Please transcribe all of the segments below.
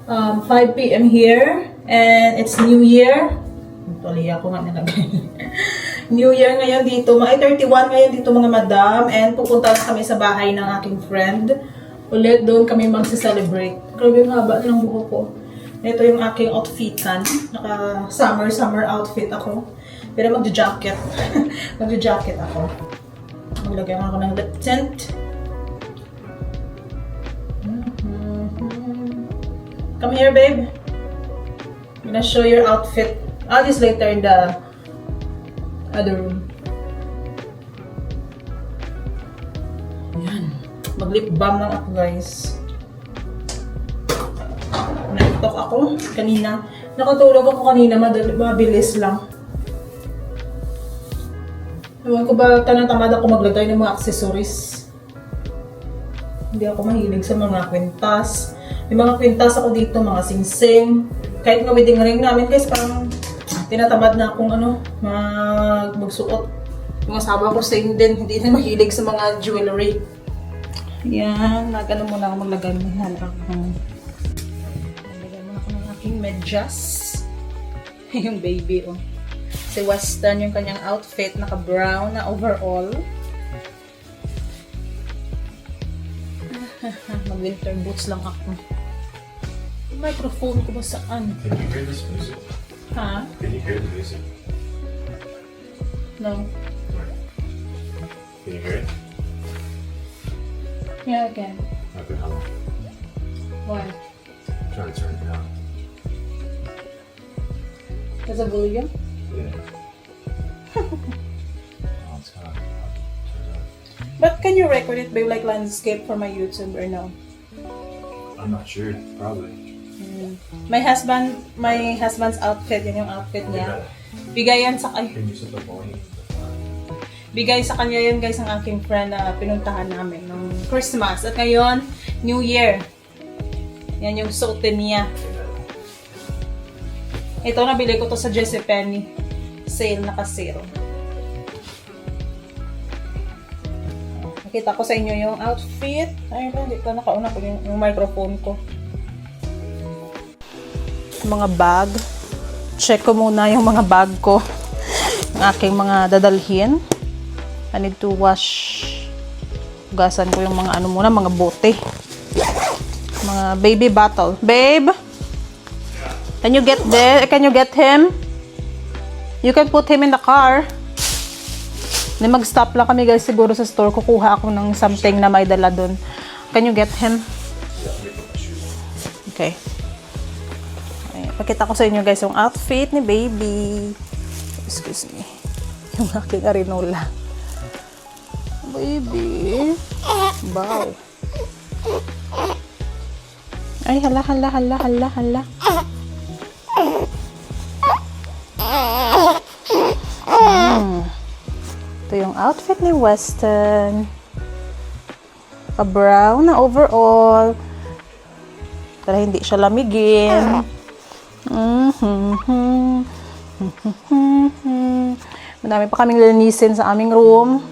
5 p.m. here, and it's New Year. Tuloy ako nga nilagay. New Year ngayon dito, mga 31 ngayon dito mga madam, and pupunta na kami sa bahay ng aking friend. Ulit doon kami magse-celebrate. Grabe yung haba ng buhok ko. Ito yung aking outfitan. Naka summer outfit ako. Pero magja-jacket. Magja-jacket ako. Maglagay ako ng lip tint. Come here, babe. I'm gonna show your outfit. I'll just later in the other room. Yan. Mag-lip balm lang ako, guys. Nag-talk ako kanina. Nakatulog ako kanina. Mabilis lang. Ewan ko ba, tanatamad ako maglagay ng mga accessories. Hindi ako mahilig sa mga kwintas. May mga kwintas ako dito, mga sing-sing. Kahit nga wedding ring namin, guys, parang tinatamad na akong magsuot. Yung asawa ko same din, hindi na mahilig sa mga jewelry. Yan, nag-ano muna ako maglagay. Maglagay muna ako ng aking medyas. Yung baby, oh. Si Western yung kanyang outfit, naka-brown na overall. Mag-winter boots lang ako. Yung microphone ko ba saan? Can you hear this music? Ha? Can you hear the music? No. Can you hear it? Yeah, again. Okay, how long? Why? I'm trying to turn it down. There's a volume? Yeah. Oh, it's kind of turn it But can you record it by like landscape for my YouTube or no? on. I'm not sure. Probably. My husband's outfit, yun yung outfit niya. Bigay yan sa Can you set the volume? Bigay sa kanya yun, guys, ang aking friend na pinuntahan namin ng Christmas. At ngayon, New Year. Yan yung suotin niya. Ito, nabili ko to sa JCPenney. Sale, naka-sale. Nakita ko sa inyo yung outfit. Ay, hindi ko nakauna ko yung microphone ko. Mga bag. Check ko muna yung mga bag ko. Ang aking mga dadalhin. I need to wash. Hugasan ko yung mga ano muna, mga bote. Mga baby bottle. Babe! Can you get there? Can you get him? You can put him in the car. Mag-stop lang kami, guys, siguro sa store. Kukuha ako ng something na may dala dun. Can you get him? Okay. Pakita ko sa inyo, guys, yung outfit ni baby. Excuse me. Yung aking arinola. Baby. Wow. Ay, hala. Ito yung outfit ni Western. Pa-brown na overall. Para hindi siya lamigin. Madami pa kaming linisin sa aming room.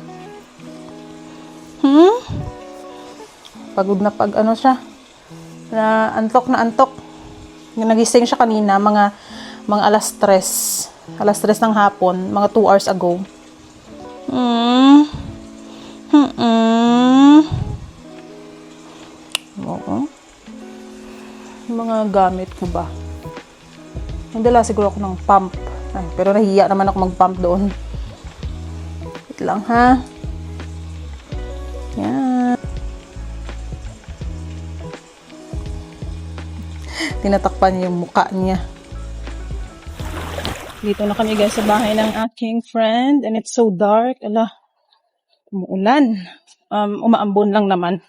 Pagod na ano siya. Antok. Nagising siya kanina mga alas 3. Alas 3 ng hapon, mga 2 hours ago. Oo. Mga gamit ko ba? Nagdala siguro ako ng pump. Ay, pero nahiya naman ako mag-pump doon. Wait lang, ha? Yan. Tinatakpan yung mukha niya. Dito na kami, guys, sa bahay ng aking friend. And it's so dark. Ala, umuulan. Umaambon lang naman.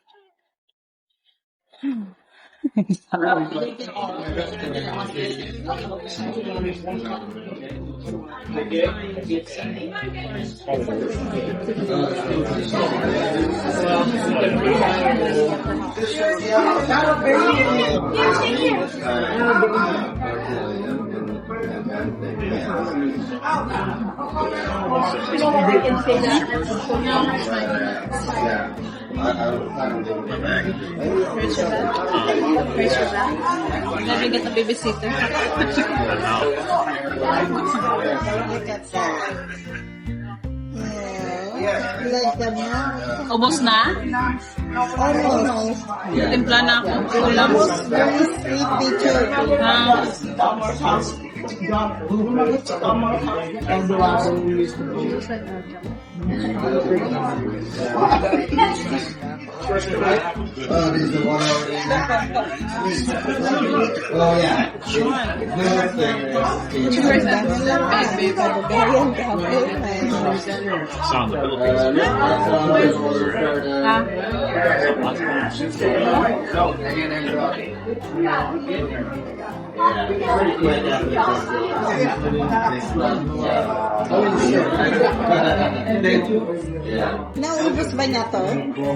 Where's your bag? Where's your bag? Let me get the babysitter. Look at that. Yeah. Like the milk. Ubos na? Almost. Timpla na ako. Kulang. Almost very sleepy too. Sound the Philippines. Naubos ba niya to?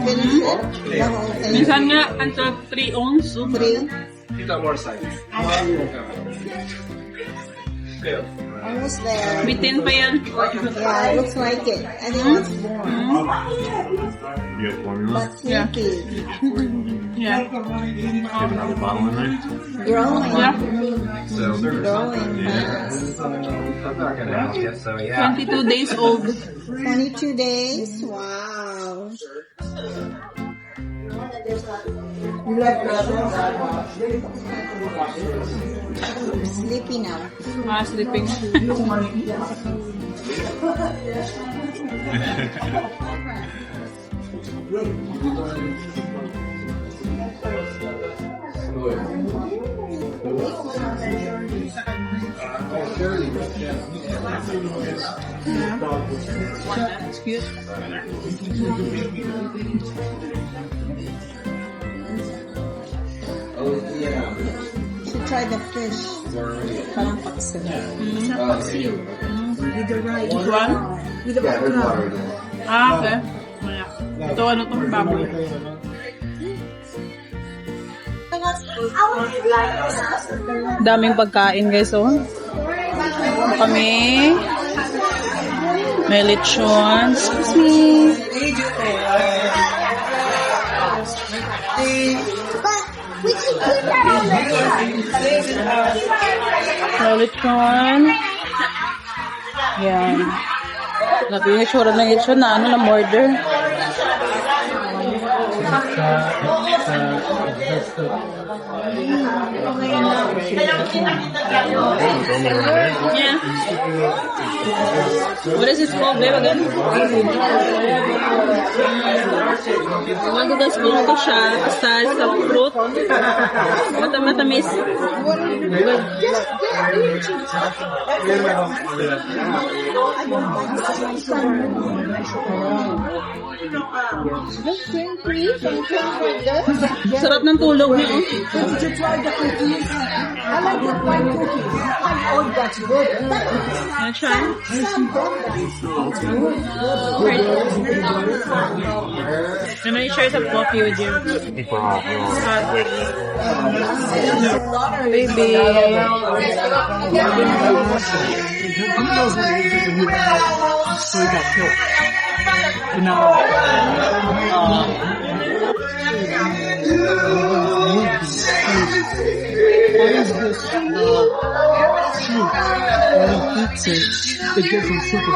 Finish it? The whole thing? Minsan nga, until 3 ounce. 3? Almost there. Bitin pa yan. Yeah, it looks like it. And it looks warm. You have formula? But sleepy. Yeah. You have another bottle in there? Growing. Yeah. So, Growing fast. I'm not gonna help you, so yeah. 22 days old. 22 days? Wow. Sleepy now. Sleeping. It's cute. Should try the fish. Parang paksiw. Which one? Okay. Wala. Ito ano to? Baboy. Daming pagkain guys, oh. Kami. May lechon. Excuse me. We can keep that on May lechon. Yan. Nabi yung itsura ng lechon na ano lang order. Yeah. What is this called, babe, again? Matugas ko siya sa fruit. Matamis. Sarap ng tulog niyo. Try. Can I share some coffee with you? Baby. So he got killed. And now, why is this fruit when he eats it gives him super.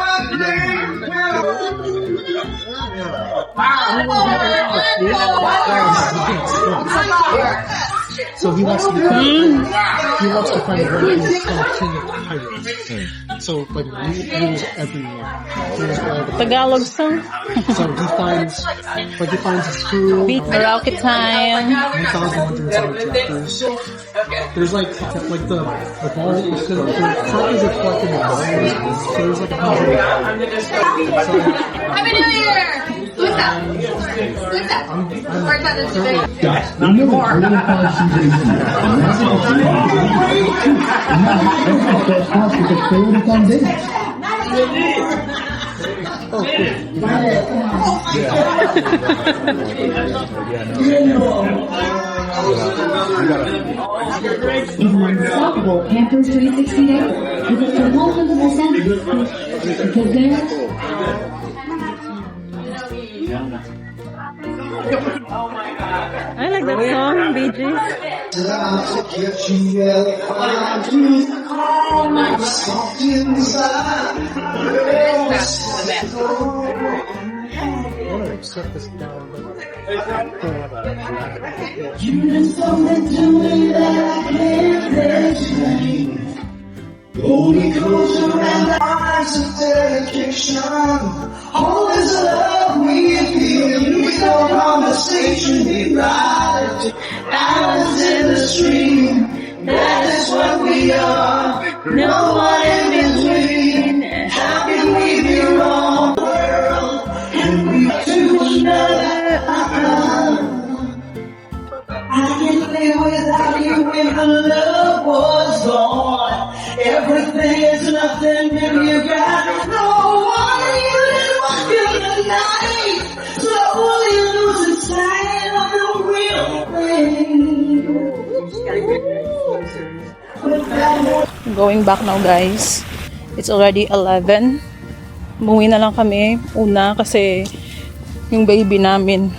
So he wants to find a way to stop king of pirates. So like rules everywhere. Tagalog song. So he finds his crew. Rocket time. 1,107 chapters. There's like the ball because the chapters are collected in volumes. So there's like 100. Happy New Year! Who's that? Who's that? We're about to say. Not anymore. is an unstoppable Pampers 360 Day with up to 100% because they're I like that song, Bee Gees. I want to accept this down, but Holy closer and eyes of dedication. All is love we feel. With no conversation we ride. Islands in the stream. That is what we are. No one in between. How can we be wrong? World and we to another. I can't live without you if the love was gone. Everything is nothing if you got no one. You didn't want you tonight. Slowly losing sight of the real thing. Going back now, guys. It's already 11. Umuwi na lang kami una kasi yung baby namin.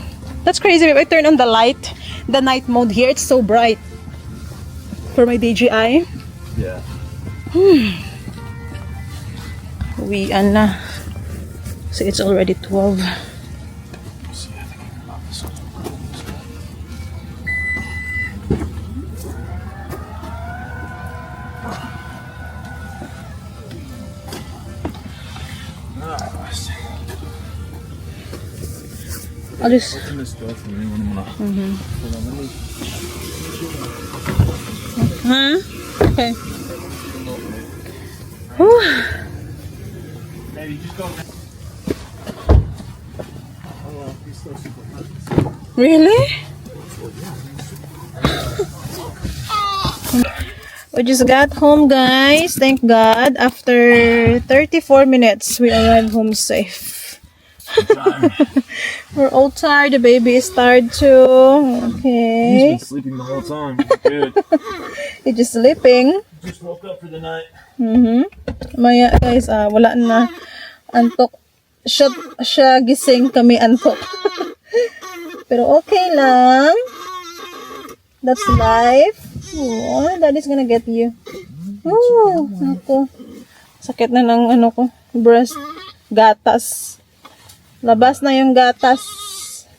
That's crazy. If I turn on the light, the night mode here, it's so bright. For my DJI. Yeah. Uwian na. So it's already 12. I'll just... Huh? Okay. Whew. Really? We just got home, guys. Thank God. After 34 minutes, we arrived home safe. We're all tired. The baby is tired too. Okay. He's been sleeping the whole time. Good. He's just sleeping. Just woke up for the night. Maya, guys, wala na. Antok. Siya gising, kami antok. Pero okay lang. That's life. Oh, daddy's gonna get you. Oh, ako. Sakit na ng ano ko. Breast. Gatas. Labas na yung gatas.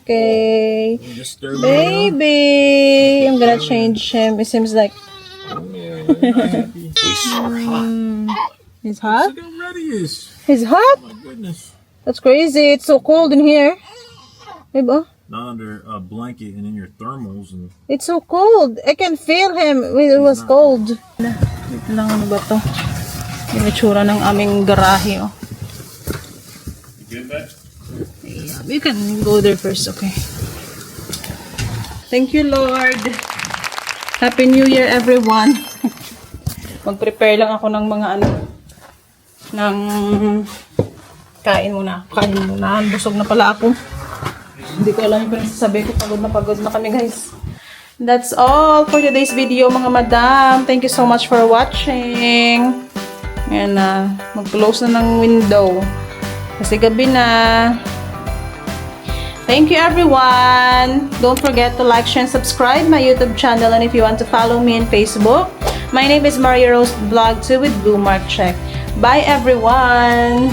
Okay. Baby. I'm gonna change him. It seems like... He's hot? Look how ready he is. He's hot? Oh my goodness. That's crazy. It's so cold in here. Diba? Not under a blanket and in your thermals and. It's so cold. I can feel him. It was cold. Wait lang, ano ba to? Yung itsura ng aming garahe, oh. You good, babe? Yeah, we can go there first, okay? Thank you, Lord. Happy New Year, everyone. Mag-prepare lang ako ng mga ano, ng kain muna. Busog na pala ako. Hindi ko alam yung pinagsasabi ko. Pagod na kami, guys. That's all for today's video, mga madam. Thank you so much for watching. And mag-close na ng window. Kasi gabi na. Thank you, everyone. Don't forget to like, share, and subscribe my YouTube channel. And if you want to follow me on Facebook, my name is Maria Rose Vlog 2 with Blue Mark Check. Bye, everyone.